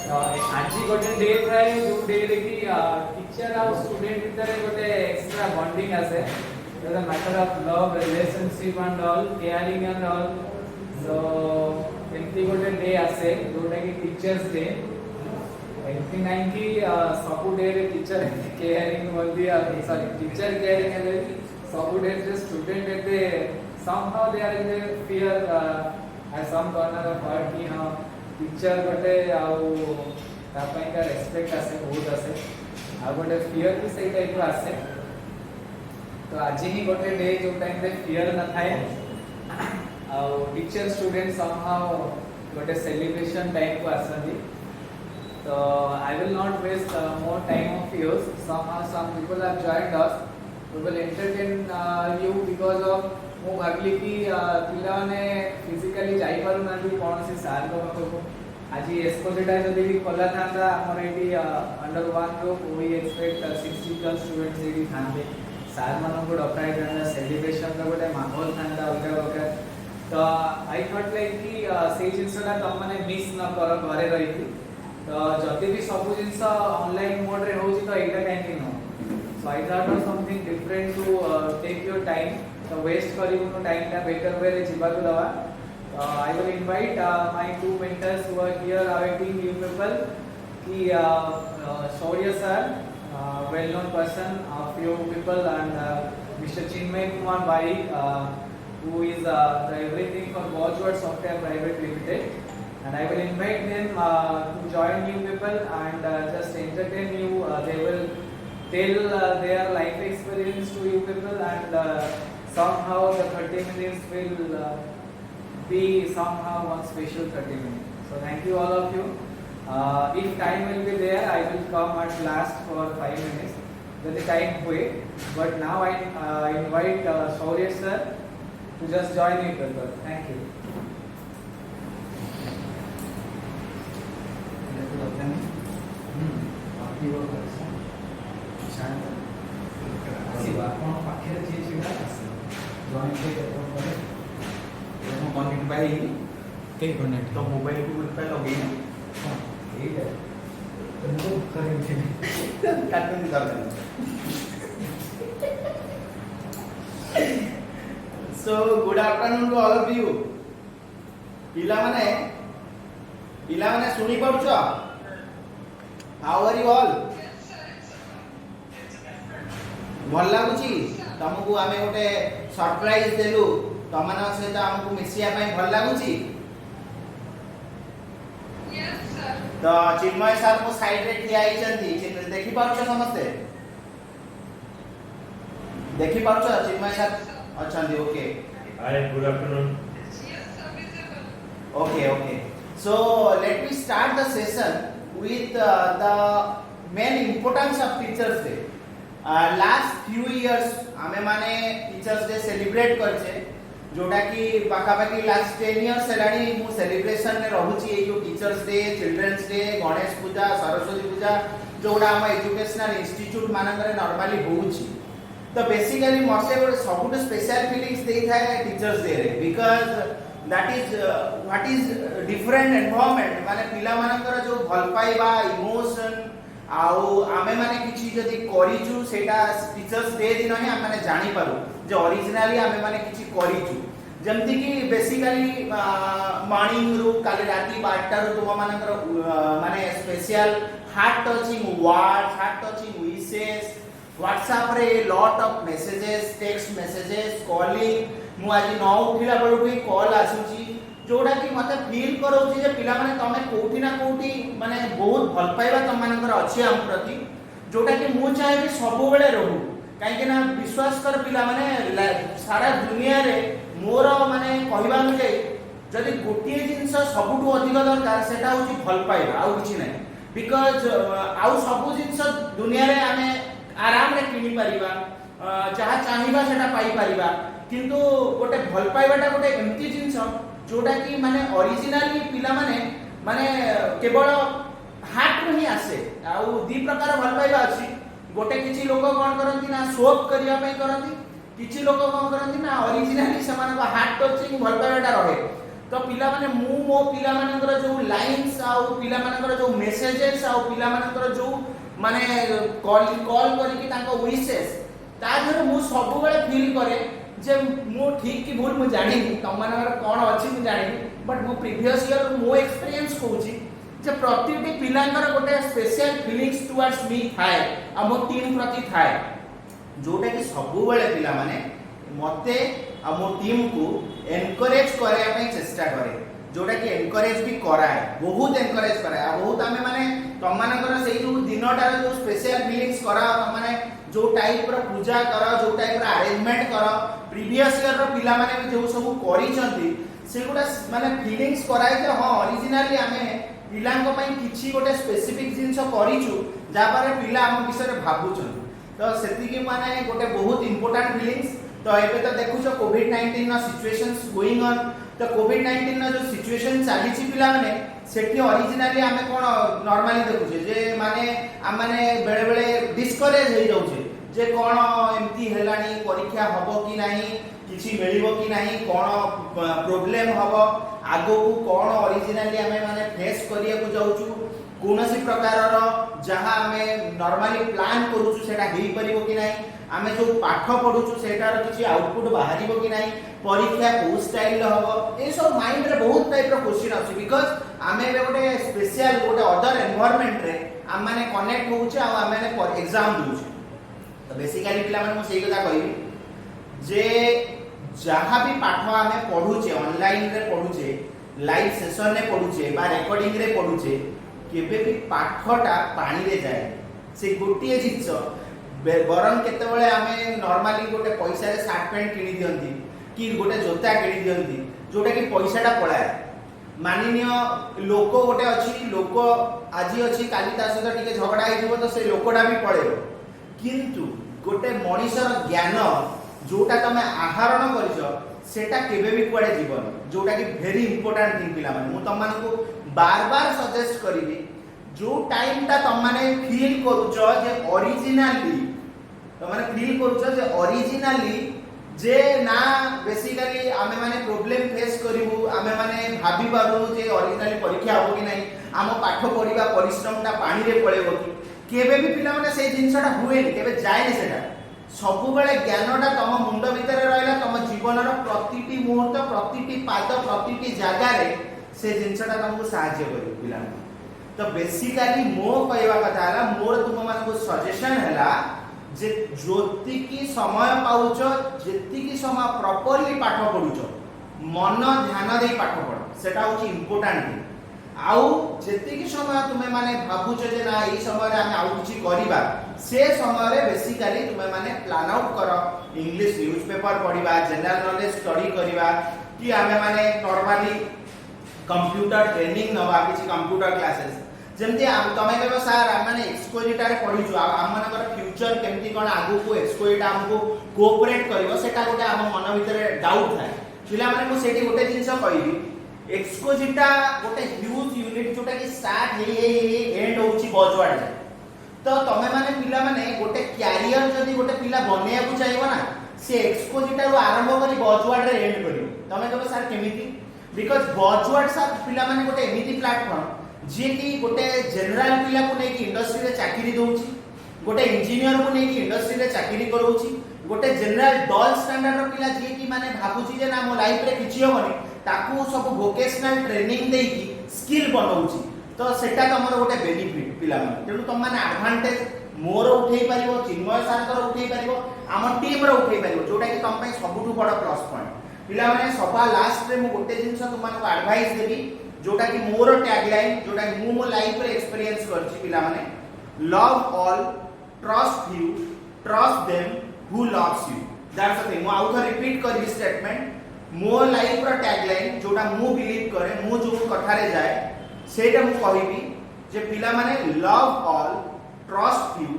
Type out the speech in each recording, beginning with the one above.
आज गोटे डे थाए जो डे रे कि टीचर आ स्टूडेंट भीतर गोटे एक्स्ट्रा बॉन्डिंग आसे matter of love relationship and all caring and all so एमती गोटे डे आसे जोटा कि टीचर्स डे एमती नहीं कि सब डे रे टीचर केयरिंग बोलती सॉरी टीचर केयरिंग है सब डे रे स्टूडेंट एते somehow they are in the fear at some corner of heart कि हाँ टीचर गोटे आउ तापाई का रेस्पेक्ट आसे बहुत आसे आ गोटे फियर भी सही टाइप आसे तो आज ही गोटे डे जो टाइम रे फियर न थाए आउ टीचर स्टूडेंट समहाउ गोटे सेलिब्रेशन टाइम को आसंदी तो I will not waste more time of yours some people have joined us we will entertain you because of ମୁଁ ଭାବିଲି କି ପିଲାମାନେ ଫିଜିକାଲି ଯାଇପାରୁନାହାନ୍ତି କୌଣସି ସାର୍ଙ୍କ ପାଖକୁ ଆଜି ଏକ୍ସପୋଜିଟା ଯଦି ବି ଖୋଲା ଥାନ୍ତା ଆମର ଏଇଠି ଅଣ୍ଡର 1 ରୁ वी एक्सपेक्ट 60 प्लस स्टूडेंट्स ଏଇଠି ଥାନ୍ତେ ସାର୍ମାନଙ୍କୁ ଡକା ହେଇଥାନ୍ତା ସେଲିବ୍ରେସନର ଗୋଟେ ମାହୋଲ ଥାନ୍ତା ଅଲଗା ପ୍ରକାର ତ ଆଇ ଥଟ୍ ଲାଇକ୍ କି ସେଇ ଜିନିଷଟା ତମମାନେ ମିସ୍ ନ କର ଘରେ ରହିକି ତ ଯଦି ବି ସବୁ ଜିନିଷ ଅନଲାଇନ୍ ମୋଡ଼ରେ ହେଉଛି ତ ଏଇଟା କାହିଁକି ନୁହଁ so I thought of something different to take your time तो वेस्ट करी उनो टाइम टा बेटर वे रे जीवा को दवा I will invite my two mentors who are here awaiting you people कि Shaurya sir well known person of you people and mister Chinmay Kumar भाई who is the everything for Watchword Software Private Limited and I will invite them to join you people and just entertain you they will tell their life experience to you people and somehow the 30 minutes will be somehow one special 30 minutes. So thank you all of you. If time will be there, I will come at last for 5 minutes. That is time wait. But now I invite Shaurya sir to just join me people. Thank you. Connect भाई कई connect तो mobile को उल्टा लगे ना हां ठीक है तुमको करेंगे काटने की दरकार so good afternoon to all of you पिला माने सुनी पड़छ हाउ आर यू ऑल भल लागुची तुमको आमे गोटे सरप्राइज देलु तमना सहित हमको मिसिया पई भल लागुची यस सर तो चिन्मय सर को साइड रे ठिया आइचंती देखि पाउछ समस्ते देखि पाउछ चिन्मय सर अछंती okay hi good afternoon yes sir visible okay so let me start the session with the main importance of teachers day last few years आमे माने टीचर्स डे सेलिब्रेट करछे जोटा कि पाखापाखि लास्ट 10 इयर्स हेलानी मु सेलिब्रेशन में रहूची ए जो teachers day children's day Ganesh Puja Saraswati Puja जोडा हम एजुकेशनल इंस्टीट्यूट मानकरे नॉर्मली होउची तो बेसिकली मते सबुठ स्पेशल फीलिंग्स देई थाए टीचर्स डे रे because that is what is different environment माने पिला मानकर जो भल पाइबा इमोशन आउ आमे माने किछि जदी करिचु सेटा टीचर्स डे दिन ही आमे माने जानि पारु जे ओरिजिनली आमे माने किछि करिचु जेमति कि बेसिकली मॉर्निंग रु काले राती 12टा रु तुम मानकर माने special heart touching words heart touching wishes WhatsApp रे lot of messages text messages calling मु आज न उठिला बेलु भी कॉल आसुची जोड़ा कि मते फील करोची जे पिला माने तमे कोठी ना कोठी माने बहुत भल पाइबा तम मानकर अछि हम प्रति जोटा कि मु चाहे भी सब बेले रहू काहे कि ना विश्वास कर पिला माने सारा दुनिया रे मोर माने कहबा जे जदी गोटिए जिंस सबुठु अधिक दरकार सेटा होची भल पाइबा आउ किछि नै बिकॉज़ आउ सब जिंस दुनिया रे आमे आराम रे किनि परिबा जहा चाहिबा सेटा पाई परिबा किंतु गोटे भल पाइबाटा गोटे एम्ति जिंस जोटा कि माने ओरिजिनली पिला माने केवल हार्ट रो ही आसे आउ दी प्रकार भल पाइबा अछि गोटे किछि लोक कोन करंती ना शोक करिया पई करंती किछि लोक कोन करंती ना ओरिजिनली समान हार्ट टचिंग भल पाइबाटा रहे तो पिला माने मु मो पिला मानकर जो लाइंस आउ पिला मानकर जो मेसेजेस आउ पिला मानकर जो माने कॉल करके तांको विशेस ता धर मु सब बेले फील करे जे मु ठीक कि भूल मु जानि तुम मानकर कोन अछि मु जानि बट मु प्रीवियस ईयर मो एक्सपीरियंस कहूची जे प्रतिटी पिलांकर गोटे स्पेशल फीलिंग्स टुवर्ड्स मी थाए आ मो टीम प्रति थाए जोटा कि सब बेले पिला माने मते आ मो टीम को एनकरेज करया पई चेष्टा करे जोटा कि एनकरेज भी कराए बहुत एनकरेज कराए बहुत आमे माने तुम मानकर सेई जो दिनटार जो स्पेशल फीलिंग्स करा माने जो टाइप रो पूजा करा जो टाइप रो अरेंजमेंट करा प्रीवियस ईयर रो पिला माने भी जो सब करी चंती सेगुडा माने फीलिंग्स कराए जे हां ओरिजिनली आमे पिलांको पई किछि गोटे स्पेसिफिक जिंस करिछु जा पारे पिला हम विषय रे भाबुछन तो सेति कि माने गोटे बहुत इंपोर्टेंट फीलिंग्स तो एबे तो देखुछो कोविड-19 ना सिचुएशंस गोइंग ऑन तो कोविड-19 ना जो सिचुएशन चाली छि पिला माने सेठी ओरिजिनली आमे कोन नॉर्मली देखुछे जे माने आ माने बेले बेले डिस्करेज हे जाउछे जे कोन एमती हेलानी परीक्षा हबो कि नाही किछि मिलिबो कि नाही कोन प्रॉब्लम हबो आगो को कोन ओरिजिनली आमे माने फेस करिया को जाउछु कोनोसी प्रकार रो जहां आमे नॉर्मली प्लान करूछु सेटा हेई परिबो कि नाही आमे जो पाठ पढुछु सेटार किछि आउटपुट बाहरिबो कि नाही परीक्षा को स्टाइल हबो ए सब माइंड रे बहुत टाइप रो क्वेश्चन आछि बिकॉज़ आमे गोटे स्पेशल गोटे अदर एनवायरनमेंट रे आ माने कनेक्ट होउछ आ माने एग्जाम दोउछ तो बेसिकली पिला माने म सेई कथा कहिबी जे जहां भी पाठ आमे पढुचे ऑनलाइन रे पढुचे लाइव सेशन रे पढुचे बा रिकॉर्डिंग रे पढुचे केबे भी पाठटा पानी रे जाए से गोटिए जिंस बरन केतेबेले आमे नॉर्मली गोटे पैसा रे शर्ट पैंट किनि दियंती कि गोटे जोता किनि दियंती जोटा कि पैसाटा पळाए माननीय लोक गोटे अछि लोक आजी अछि काली ता सहित टिके झगड़ा हेजिबो तो से लोकटा भी पळेबो किंतु गोटे मनीषर ज्ञान जोटा तमे आहरण करिसो सेटा केबे भी कुआडे जीवन जोटा कि वेरी इंपोर्टेंट थिंग पिला माने मु तम मानको बार बार सजेस्ट करिबी जो टाइम ता तम माने फील करूचो जे ओरिजिनली तम माने फील करूचो जे ओरिजिनली जे ना बेसिकली आमे माने प्रॉब्लम फेस करिवु आमे माने भाबी पारू जे ओरिजिनली परीक्षा हो कि नाही आम पाठ पढिबा परिश्रमटा पानी रे पळेबो कि केबे भी पिला माने से जिंसटा हुएनी केबे जायनी सेटा सबु बेले ज्ञानटा तम मुंड भितर रहला तम जीवनर प्रतिटी मुहूर्त प्रतिटी पाद प्रतिटी जगह रे से जिंसटा तुमको सहाय्य करियो पिला तो बेसिकली मो कहवा कथा हला मोर तुम मानको सजेशन हला जे ज्योति की समय पाउचो जेति की समय प्रॉपर्ली पाठ पढुचो मन ध्यान दे पाठ पढ सेटा होची इंपोर्टेंट आउ जेति की समय तुमे माने भाबुचो जे ना ई समय रे हम आउ किछि करिबा से समय रे बेसिकली तुमे माने प्लान आउट करो इंग्लिश न्यूज़पेपर पढिबा जनरल नॉलेज स्टडी करिबा कि आमे माने नॉर्मली कंप्यूटर ट्रेनिंग नवा किछि कंप्यूटर क्लासेस जेमति तमे कहबो सर हम माने एक्सकोजिटा रे पढिछु हम मानकर फ्यूचर केमति कोन आगु को एक्सकोजिटा हमको कोऑपरेट करिवो सेटा गोटे हम मन भीतर डाउट थाए पिला माने मु सेठी गोटे जिंस कहिबी एक्सकोजिटा गोटे ह्यूज यूनिट जोटा कि स्टार्ट हे एंड होची बजवाड तो तमे माने पिला माने गोटे कैरियर जदी गोटे पिला बनेया को चाहिबो ना से एक्सकोजिटा रो आरंभ करी बजवाड रे एंड करिवो तमे कहबो सर केमिति बिकॉज़ बजवाड सर पिला माने गोटे एमिति प्लेटफॉर्म जे कि गोटे जनरल पिला को नै कि इंडस्ट्री रे चाकरी दोउची गोटे इंजीनियर को नै कि इंडस्ट्री रे चाकरी करोउची गोटे जनरल डल स्टैंडर्ड रो पिला जे कि माने भाबुची जे ना मो लाइफ रे किछि होबनी ताकू सब वोकेशनल ट्रेनिंग देई कि स्किल बनाउची तो सेटा तमरो गोटे बेनिफिट पिला माने तेनु तम माने एडवांटेज मोर उठेई परिबो चिन्मय सारकर उठेई परिबो आम टीम रो उठेई परिबो जोटा कि तम पई सबुठु बड़ प्लस पॉइंट पिला माने सभा लास्ट रे मु गोटे जिंस तुम मानको एडवाइस देबी जोटा कि मोर टैगलाइन जोटा कि मु लाइफ रे एक्सपीरियंस करछि पिला माने love all trust you trust them who loves you that's the thing मु आउट रिपीट करबी स्टेटमेंट मो लाइफ रो टैगलाइन जोटा मु बिलीव करे मु जो कथा रे जाए सेटा मु कहिबी जे पिला माने love all trust you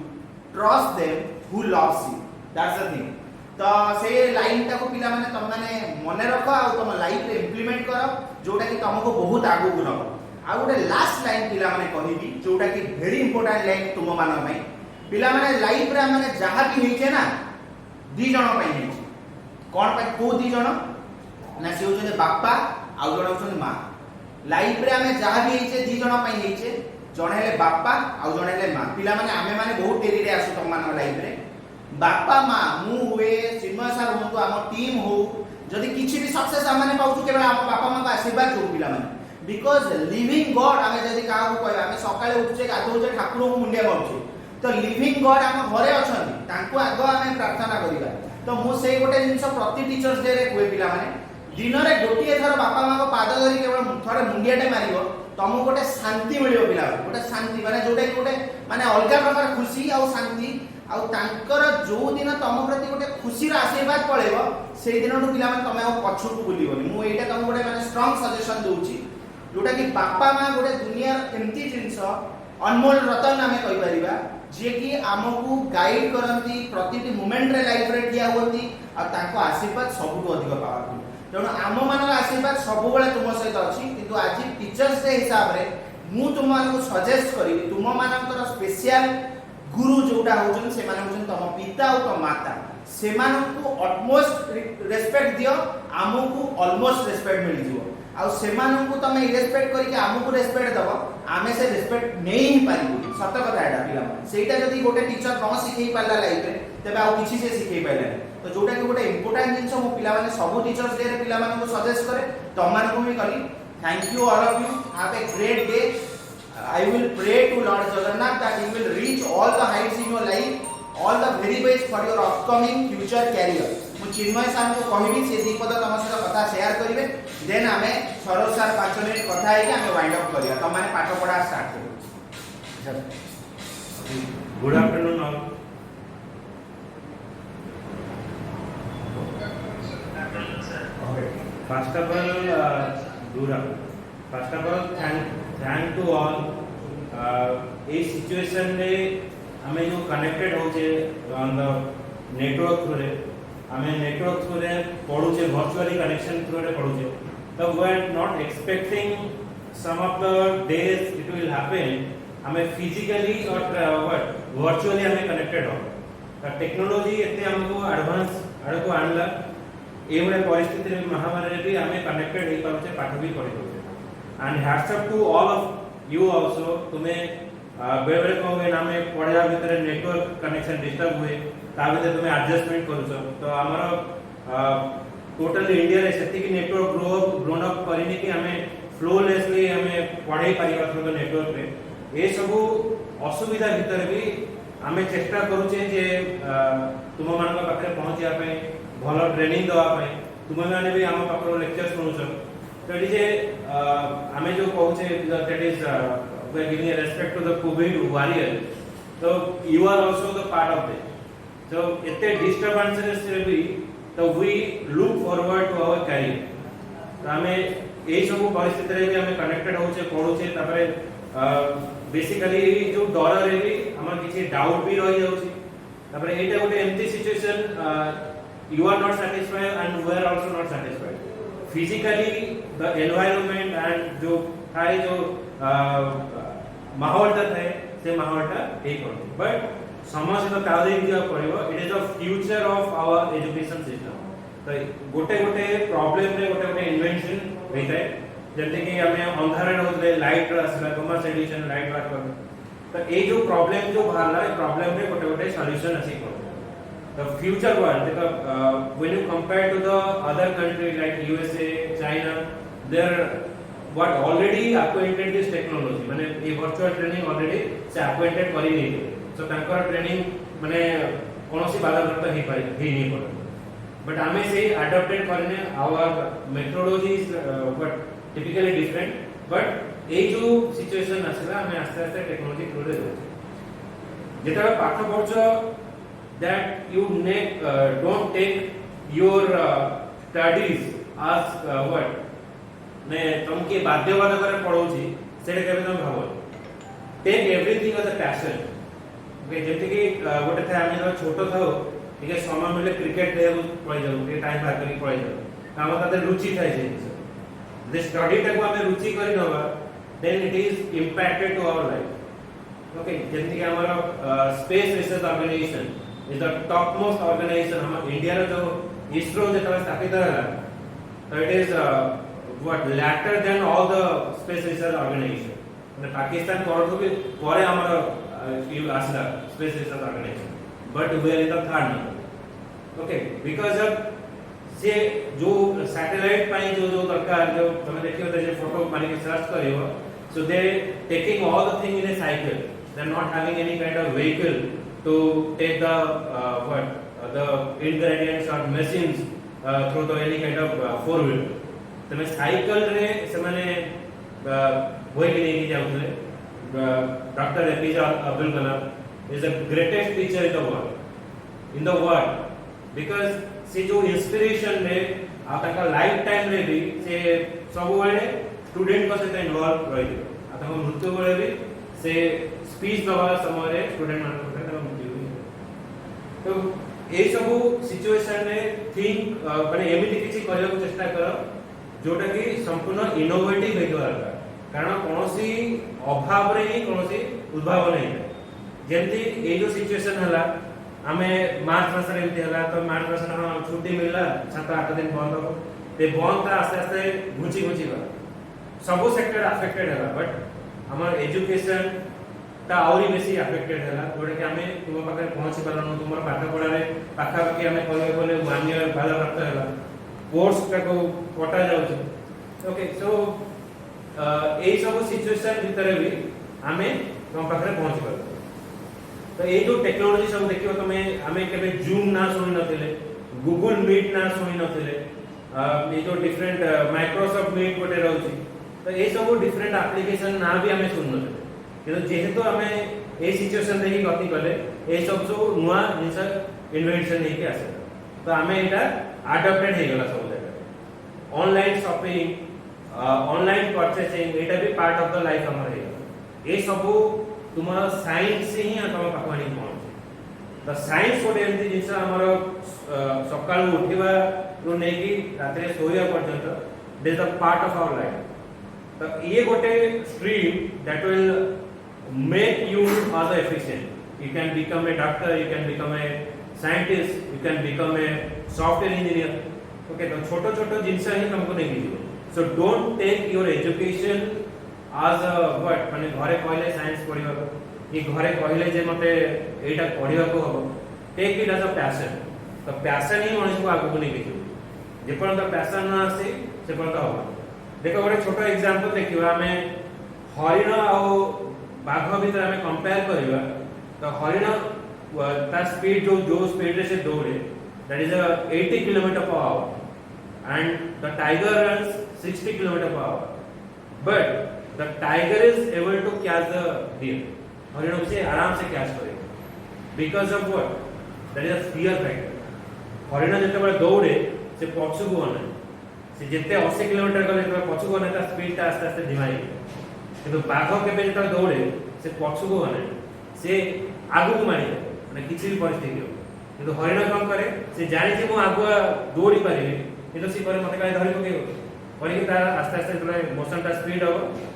trust them who loves you that's the thing तो से लाइन टाको पिला माने तम माने मने रखो आ तम लाइफ रे इंप्लीमेंट करो जोटा कि तुमको बहुत आगु गुनो आ गोटे लास्ट लाइन पिला माने कहिबी जोटा कि वेरी इंपोर्टेंट लाइन तुम मान में पिला माने लाइफ रे माने जहा भी हेचे ना दी जण पई हेचे कोन पई को दी जण ना से होचे बापा आ जण होचे मां लाइफ रे आमे जहा भी हेचे दी जण पई हेचे जण हेले बापा आ जण हेले मां पिला माने आमे माने बहुत डेरी रे आसु तम मान लाइफ रे बापा मां मु हुए चिन्मय सर हुंतु आम टीम हो जदि किछि भी सक्सेस आमे पाउछु केवल आम बापा मां का आशीर्वाद जो पिला माने बिकॉज लिविंग गॉड आमे जदि का को कहबा आमे सकाळे उठचे गाधोचे ठाकुर को मुंडिया मारछु तो लिविंग गॉड आम घरे अछंती तांको आगो आमे प्रार्थना करिबा तो मु सेई गोटे जिंस प्रति टीचर्स डे रे कोइ पिला माने दिन रे गोटिए थर बापा मां को पाद धरि केवल थरे मुंडियाटे मारिबो तमु गोटे शांति मिलियो पिला गोटे शांति माने जोटे गोटे माने अलगा प्रकार खुशी आ शांति आ तांकर जो दिन तम प्रति गोटे खुशी रा आशीर्वाद पळेबो सेई दिन टु पिला माने तमे पछु को बुलिबोनी मु एटा तम गोटे माने स्ट्रांग सजेशन दोउची जोटा कि बापा मां गोटे दुनिया एम्ति जिंस अनमोल रतन आमे कहि परिबा जे कि आमको गाइड करंती प्रतिटी मोमेंट रे लाइफ रे किया होती आ तांको आशीर्वाद सबुठु अधिक पावरफुल तेणु आम मान आशीर्वाद सब बेले तुम सहित अच्छी किंतु आज टीचर्स डे हिसाब रे मु तुम मान सजेस्ट करी तुम मानकर स्पेशल गुरु जोटा होजन से माने होजन तम पिता और तम माता से मानकु ऑलमोस्ट रेस्पेक्ट दियो आमको ऑलमोस्ट रेस्पेक्ट मिल जिवो आ से मानकु तमे रेस्पेक्ट करी के आमको रेस्पेक्ट दबो आमे से रेस्पेक्ट नै ही पारिबो सत कथा एटा पिला सेटा जदी गोटे टीचर न सिखै पाला लाइफ रे तबे आ किछि से सिखै पाइला तो जोटा कि गोटे इंपोर्टेंट जिंस मो पिला माने सब टीचर्स डे रे पिला माने को सजेस्ट करे तम मान को भी करी thank you all of you have a great day I will pray to Lord Jagannath that you will reach all the heights in your life, all the very best for your upcoming future career. मु चिन्मय sir को कहबी से दीपद तम सहित कथा share करिवे then आमे Saroj sir 5 minute कथा हे आमे वाइंड अप करिया त माने पाठ पढा स्टार्ट करू good afternoon all First of all, thank to all. A situation में हमें जो connected होचे on the network through रे, हमें network through रे पढ़ुचे virtually connection through रे पढ़ुचे. So we are not expecting some of the days it will happen. हमें physically और virtually हमें connected हो. The technology इतने हमको advance आड़को आनला. ए बड़े परिस्थिति रे महामारी रे भी हमें कनेक्टेड हे पाउचे पाठ भी पढि होचे and hats up to all of you also तुम्हें बेले बेले कहवे ना में पढ़ा भीतर नेटवर्क कनेक्शन डिस्टर्ब हुए ता भीतर तुम्हें एडजस्टमेंट करूछ तो हमर टोटल इंडिया रे सेति की नेटवर्क ग्रोन अप करिनि कि हमें फ्लोलेसली हमें पढ़ाई परिबा थ्रू द नेटवर्क रे ए सब असुविधा भीतर भी हमें चेष्टा करूचे जे तुम मान पाखे पहुंचिया पे भलो ट्रेनिंग दवा पे तुम माने भी हम पाखरो लेक्चर सुनुछ तो इट इज हमें जो कहूचे that is we are giving respect to the covid warrior तो you are also the part of it so एते डिस्टर्बेंसेस रे भी तो we look forward to our career तो हमें ए सब परिस्थिति रे हमें कनेक्टेड होचे पढुचे तापरे बेसिकली जो डर रे भी हमर किछि डाउट भी रहि जाउची तापरे एटा गोटे एम्ति situation you are not satisfied and we are also not satisfied physically the environment and जो थारे जो माहौल ता थाए से माहौल ता ठीक हो बट समझ तो तादे दिया पड़िबो it is the future of our education system तो गोटे गोटे प्रॉब्लम रे गोटे गोटे इन्वेंशन होइताय जते कि हमें अंधार होतले लाइट आसला कमर्स एडिशन लाइट बात तो ए जो प्रॉब्लम जो बाहरला ए प्रॉब्लम रे गोटे गोटे सॉल्यूशन अछि को the future world because when you compare to the other country like USA China they are what already acquainted this technology माने ए virtual training already से acquainted करी नहीं so तांकर training माने कोनोसी बाधाग्रस्त ही नहीं पड़े but हमें से adapted करने our methodology is but typically different but ए जो situation आसला हमें आस्ते आस्ते टेक्नोलॉजी थ्रू रे जेता पाठ पढ़छो that you don't take your studies as what ने तुम के बाध्यवाद करे पढौची सेटे केबे तुम भाबो take everything as a passion okay जेते कि गोटे थे आमे छोटो थाओ ठीक समय मिले क्रिकेट खेल पळै जाऊ के टाइम बाहर करी पळै जाऊ काम ताते रुचि थाय जे जे स्टडी टाको आमे रुचि करी नबा then it is impacted to our life okay जेते कि हमर space research organization is the topmost organization हम इंडिया रो जो इसरो जेता स्थापित होला तो it is what later than all the space research organization. মানে পাকিস্তান পরଠু भी পরে আমার আসলা space research organization, but we are in the third number. Okay, because of से जो सैटेलाइट पाई जो जो दरकार जो तुम देखियो जे फोटो माने के सर्च करियो, so they taking all the thing in a cycle, they are not having any kind of vehicle to take the the ingredients or machines through the any kind of four wheel. तमे cycle रे से माने वही के नहीं जाउले doctor APJ Abdul Kalam is the greatest teacher in the world because से जो इंस्पिरेशन रे आता लाइफ टाइम रे भी से सब बेले स्टूडेंट को सहित इन्वॉल्व रही आता मृत्यु बेले भी से स्पीच दवा समय रे स्टूडेंट मान को मृत्यु तो ए सब सिचुएशन रे थिंक माने एमिति किछि करय को चेष्टा करो जोटा कि संपूर्ण इनोवेटिव हेतु दरकार कारण कोनोसी अभाव रे ही कोनोसी उद्भावन नहीं जेंति ए जो सिचुएशन हला आमे मार्च मास रे एमति हला तो मार्च मास रे छुट्टी मिलला 7-8 दिन बंद हो ते बंद आस्ते आस्ते घुची गला सब सेक्टर अफेक्टेड हला बट हमर एजुकेशन ता औरी बेसी अफेक्टेड हला जोटा कि आमे तुम पाखे पहुंची परनु तुमर पाठ पढा रे पाखा पाखी आमे कहले बोले 1 ईयर बाला प्राप्त हला कोर्स को कटा जाउछ ओके सो ए सब सिचुएशन भीतर भी आमे तुम पाखे पहुंची पर तो ये जो टेक्नोलॉजी सब देखियो तमे आमे केबे जूम ना सुनि नथिले गूगल मीट ना सुनि नथिले ये जो डिफरेंट माइक्रोसॉफ्ट मीट गोटे रहउची तो ये सब डिफरेंट एप्लीकेशन ना भी आमे सुनि नथिले किंतु जेहेतु आमे ए सिचुएशन देखि गति कले ए सब जो नुवा जिंस इन्वेंशन हे के आसे तो आमे एटा अडॉप्टेड हे गला सब जगह ऑनलाइन शॉपिंग ऑनलाइन परचेसिंग एटा भी पार्ट ऑफ द लाइफ हमर हे ए सब तुम साइंस से ही तुम पाखवानी पहुंचे तो साइंस गोटे एमती जिनस आमर सकाळ उठिबा रो नेकी रात्रे सोया पर्यंत it is the part of our life तो ये गोटे stream that will make you as efficient you can become a doctor you can become a scientist you can become a software engineer okay तो छोटो छोटो जिनस ही तुमको नहीं दियो so don't take your education आज व्हाट माने घरे कहले साइंस पढिबा कि घरे कहले जे मते एटा पढिबा को हबो take it as a passion तो पैशन ही मनुष्य को आगु नहीं दियो जे पर तो पैशन ना आसे से पर तो हबो देखो ଗୋଟେ छोटो एग्जांपल देखिबा हमें हरिण आ बाघ भीतर हमें कंपेयर करिबा तो हरिण ता स्पीड जो स्पीड रे से दौड़े that is 80 km/h and the tiger runs 60 km/h but the tiger is able to catch the deer हरिण उसे आराम से कैच करेगा because of what that is a fear factor हरिण जते बळे दौड़े से पछु को न से जते 80 किलोमीटर गले तो पछु को न ता स्पीड ता आस्ते आस्ते धीमा हे किंतु बाघ केबे जते दौड़े से पछु को न से आगु को मारी माने किछि भी परिस्थिति हो किंतु हरिण काम करे से जानि जे मो आगु दौड़ी पारे किंतु से पर मते काय धरि पकेयो और तार आस्ते आस्ते थोड़ा मोशन का स्पीड हो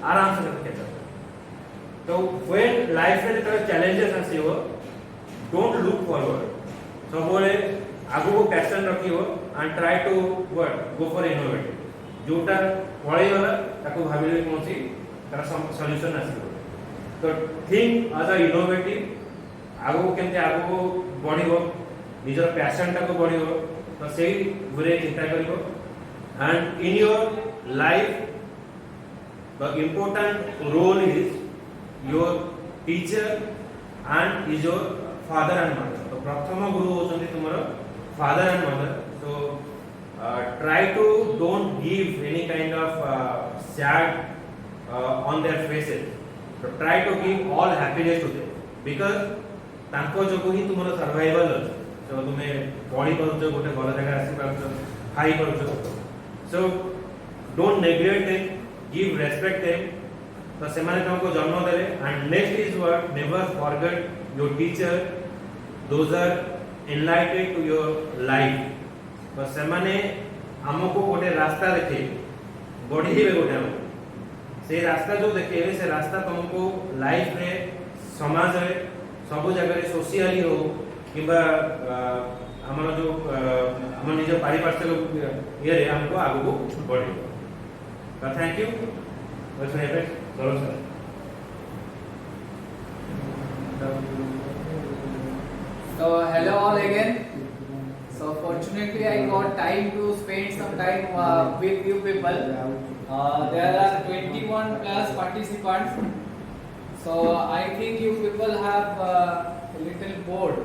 आराम से कैच अप तो व्हेन लाइफ में जब चैलेंजेस आसीबो डोंट लुक फॉरवर्ड सब बोले आगु को पैशन रखियो and try to what go for innovative जोटा पळै गला ताको भाबिले कोनसी तार सॉल्यूशन आसीबो तो थिंक एज अ इनोवेटिव आगु केमते आगु बढ़िबो निजर पैशन टाको बढ़िबो तो सेही गुरे चिंता करिवो and in your life the important role is your teacher and is your father and mother तो प्रथम गुरु होचंती तुमरो father and mother so try to don't give any kind of sad on their faces so try to give all happiness to them because तांको जोगु ही तुमरो survival अछि तो तुमे पढी परछ गोटे घर जगह आसी परछ खाई परछ so don't neglect them give respect them तो सेमाने तुमको जन्म देले and next is what never forget your teacher those are enlightened to your life तो सेमाने हमको गोटे रास्ता देखे बढ़ीबे गोटे हम से रास्ता जो देखे से रास्ता तुमको लाइफ रे समाज रे सब जगह रे सोशली हो किबा हमर जो हम निज पारिपार्श्विक ये रे हमको आगु को बढ़े थैंक यू बस है चलो sir So hello all again. So fortunately I got time to spend some time with you people. There are 21 plus participants. So I think you people have a little bored.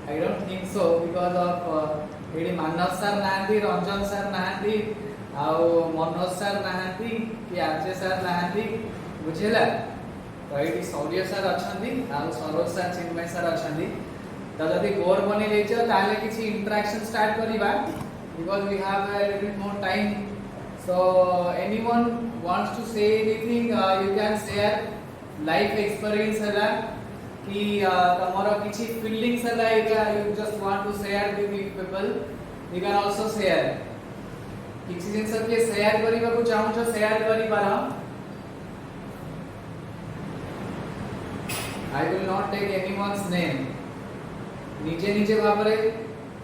I don't think so because of एडी Manav sir नाहंती, Ranjan sir नाहंती, आउ Manoj sir नाहंती, कि आचे sir नाहंती, बुझेला? तो ये सौर्य सर अछंती आउ सरोज सर चिन्मय सर अछंती तो जदि बोर बनी जाइछ ताले किछि इंटरेक्शन स्टार्ट करिबा because we have a little more time so anyone wants to say anything you can share life experience हला कि तमरो किछि फीलिंग्स हला you just want to share with people you can also share किछि जिंस के share करिबा को चाहू छ शेयर करि पारा I will not take anyone's name. निजे निजे भाबरे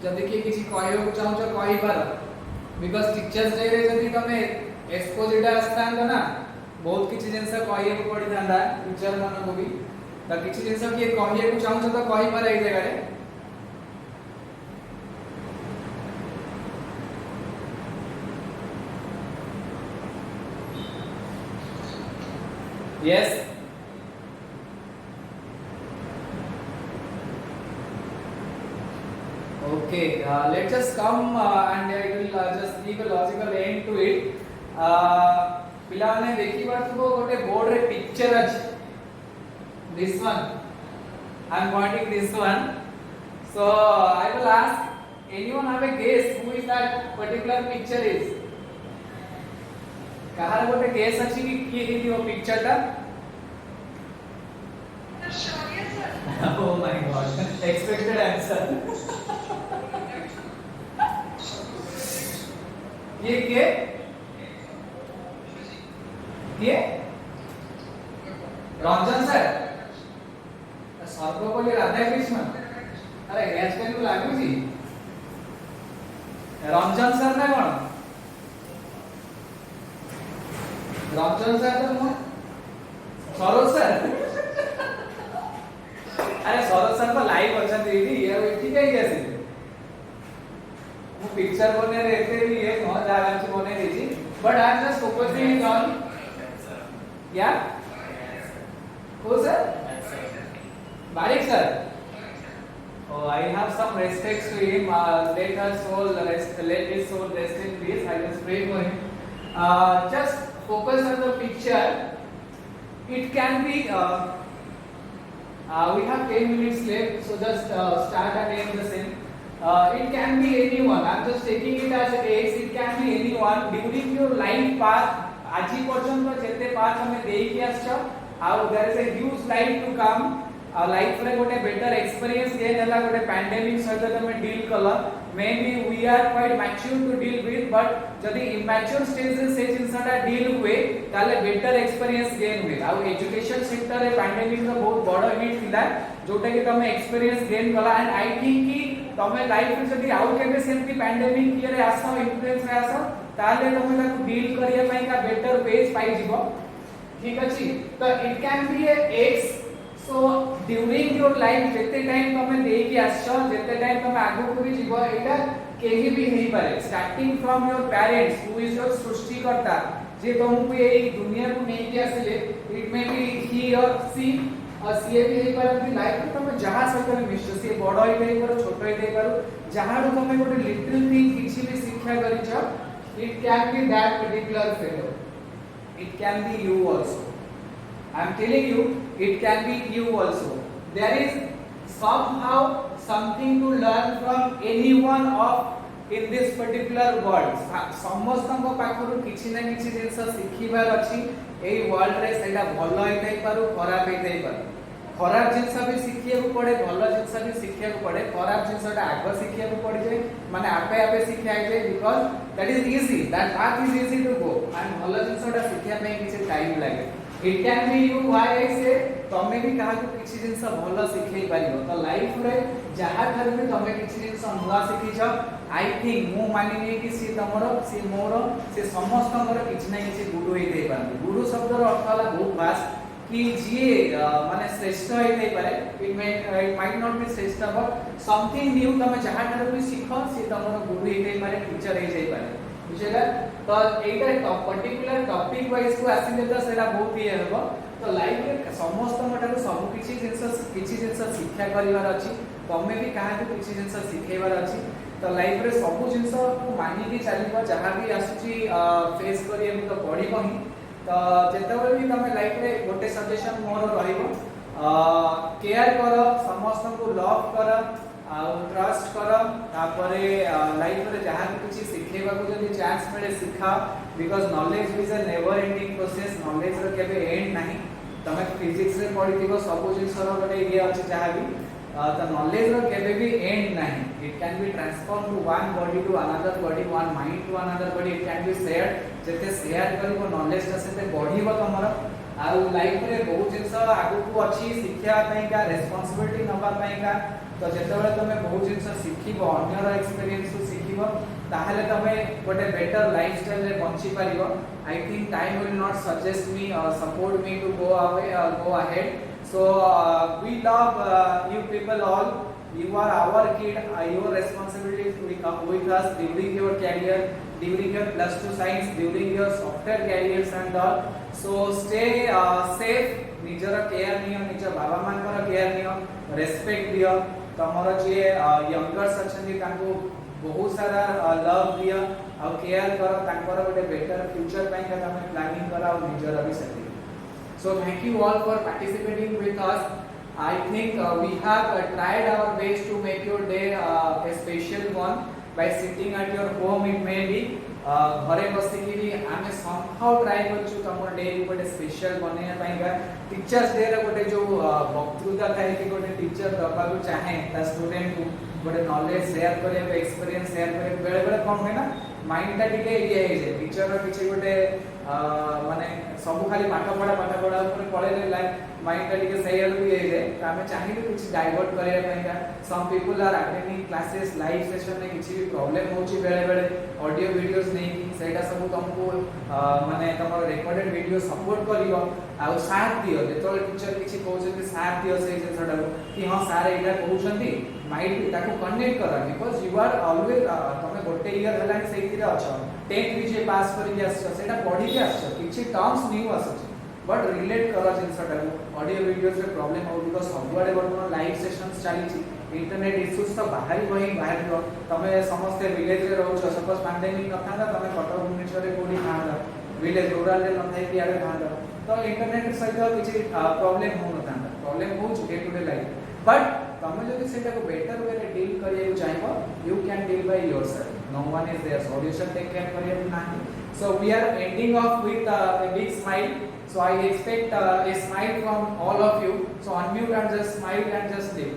जदि के किछि कहयो चाहू छ कहि पार बिकॉज़ टीचर्स डे रे जदि तमे एक्सपोजिट आस्तांत ना बहुत किछि जिंस कहिए को पड़ी थांदा टीचर मन को भी त किछि जिंस के कहिए को चाहू छ त कहि पार ए जगह रे yes Okay, let's just come and I will just give a logical end to it. पिलाने देखी बात को गोटे बोर्ड रे पिक्चर अछि. This one. I am pointing this one. So I will ask anyone have a guess who is that particular picture is? कहार गोटे guess अछि कि किए ही वो पिक्चर टा? Shaurya sir. Oh my God! Expected answer. ये Ranjan sir Sarvepalli Radha Krishna अरे hair style को लागू जी रंजन सर ना कौन रंजन सर तो मैं सरोज सर अरे सरोज सर तो लाइव अच्छा दीदी ये ठीक है कैसे वो पिक्चर बने रहते भी है बहुत ज्यादा अच्छी बने रही but I am just focusing on या who sir Barik sir oh I have some respect to him let his soul rest in peace I just pray for him just focus on the picture it can be we have 10 minutes left so just start and end the same it can be anyone I'm just taking it as a case it can be anyone during your life path आजी पर्यंत जेते path हमें देई कि आछो आउ there is a huge life to come life रे गोटे बेटर एक्सपीरियंस गेन हला गोटे पैंडेमिक सहित तमे डील कला maybe we are quite mature to deal with but जदी इमैच्योर स्टेज रे से जिंसटा डील हुए ताले बेटर एक्सपीरियंस गेन हुए आउ एजुकेशन सेक्टर रे पैंडेमिक रो बहुत बड़ हिट थिला जोटा कि तमे एक्सपीरियंस गेन कला एंड आई थिंक कि तमे लाइफ रे जदी आउ केबे सेमती पैंडेमिक रे आसो इन्फ्लुएंस रे आसो ताले तमे ताकू डील करिया पई का बेटर पेज पाई जिवो ठीक अछि तो it can B A x so during your life जेते टाइम तमे देई कि आछो जेते टाइम तमे आगु को भी जीवो एटा केही भी नहीं पारे starting from your parents who is your सृष्टिकर्ता जे तुमको ये दुनिया को नहीं कि आसिले इट मे बी ही और सी और सीए भी नहीं पारे लाइफ में तमे जहां सकर मिश्र से बड़ होई गई करो छोट होई गई करो जहां तमे गोटे लिटिल थिंग किछि भी शिक्षा करिछ it can be that particular fellow it can be you also I am telling you it can be you also there is somehow something to learn from anyone of in this particular world समस्त को पाखरु किछि ना किछि जिंस सिखिबार अछि एई world रे सेटा भलो होई थाई पारु खराब होई थाई पारु खराब जिंस भी सिखिया को पड़े भलो जिंस भी सिखिया को पड़े खराब जिंसटा आग सिखिया को पड़ जाए माने आपे आपे सिखिया जाए because that is easy that path is easy to go and भलो जिंसटा सिखिया पे किछि टाइम लागे it can be you why I say तमे भी कहा को किछि जिंस भलो सिखै पारिबो तो लाइफ रे जहा ठार भी तमे किछि जिंस नुवा सिखिछ आई थिंक मु मानिनी कि सी तमरो सी मोर से समस्त हमर किछि नै किछि गुरु हे दे पारबो गुरु शब्द रो अर्थ होला बहुत वास्ट कि जी माने श्रेष्ठ हे नै पारे इट माइट नॉट बी श्रेष्ठ बट समथिंग न्यू तमे जहा ठार भी सिखो सी तमरो गुरु हे नै पारे टीचर हे जाय पारे बुझेला तो एटा पर्टिकुलर टॉपिक वाइज को आसिले तो सेटा बहुत ही हेबो तो लाइफ रे समस्त मटार सब किछि जिंस शिक्षा करिवार अछि तमे भी कहा को किछि जिंस सिखेबार अछि तो लाइफ रे सब जिंस को मानि के चलिबो जहां भी आसुची फेस करिए तो पढिबो ही तो जेतबे भी तमे लाइफ रे गोटे सजेशन मोर रहिबो केयर करो समस्त को लव करो ट्रस्ट करो तापरे लाइफ रे जहां किछि सिखेबा को जदी चांस मिले सिखा because knowledge is a never ending process knowledge रो केबे एंड नाही तमे फिजिक्स रे पढिथिबो सब जिंस रो गोटे ये अछि जहां भी the knowledge ro kebe भी end nahi it can be transformed to one body to another body one mind to another body it can be shared jete share karibo knowledge ta sete बढ़िबो तमरा uh life रे बहुत जिंस आगु को अछि शिक्षा पई का responsibility नबा पई का तो जेतेबेले तमे बहुत जिंस सिखिबो अन्यर एक्सपीरियंस को सिखिबो ताहले तमे गोटे बेटर लाइफस्टाइल रे बंची पारिबो I think time will not suggest me or support me to go away or go ahead so we love you people all you are our kid your responsibility with us during your career during your plus 2 science during your software careers and all so stay safe निजर care neo निज बाबा मानकर care neo respect दियो तमरो जे youngers अछन तांको बहुत सारा love दियो और care करो तांकर गोटे बेटर फ्यूचर पई का तमे प्लानिंग करा और निजर भी setting so thank you all for participating with us I think we have tried our best to make your day a special one by sitting at your home it may be घरे बसिकी आमे somehow try करछु तमर day को गोटे special बनेया पई का teachers day रे गोटे जो वक्तृता थाई कि गोटे टीचर दबा को चाहे ता स्टूडेंट को गोटे नॉलेज शेयर करे एक्सपीरियंस शेयर करे बेले बेले कोन होय ना माइंड टा टिके ये हे जे टीचर रो किछि गोटे माने सब खाली पाठ पढा ऊपर पळेले लाइक माइंड टा टिके सही हल ये जे आमे चाहिए कुछ डाइवर्ट करे पई का some people are attending classes live session में किछि भी प्रॉब्लम होची बेले बेले ऑडियो वीडियोस नहीं सेटा सब तुमको माने तमर रिकॉर्डेड वीडियो सपोर्ट करिवो आ साथ दियो जेतोल टीचर किछि कहउछथि साथ दियो से सेटा कि हां सर एटा कहउछथि माइंड ताको कनेक्ट करा बिकॉज़ यू आर ऑलवेज तमे गोटे ईयर हलानी सेहितिरे अछ 10th विजय पास करि आछ सेटा पढि के आछ किछि टर्म्स न्यू आछ बट रिलेट करा जिनसटा ऑडियो वीडियोस रे प्रॉब्लम हो बिकॉज़ सबवाडे वर्तमान लाइव सेशंस चालिछि इंटरनेट इश्यूज तो बाहरी वही बाहर जो तमे समस्त विलेज रे रहउछ सपोज पैंडेमिक न थांदा तमे कटक भुवनेश्वर रे कोडी थांदा विलेज रूरल रे न थाई कि आरे थांदा तो इंटरनेट सहित किछि प्रॉब्लम हो न थांदा प्रॉब्लम हो day to day life but तमे जदि सेटा को बेटर वे रे डील करियो चाहिबो you can deal by yourself no one is there solution take care करियो नाही so we are ending off with a big smile so I expect a smile from all of you so unmute and just smile and just live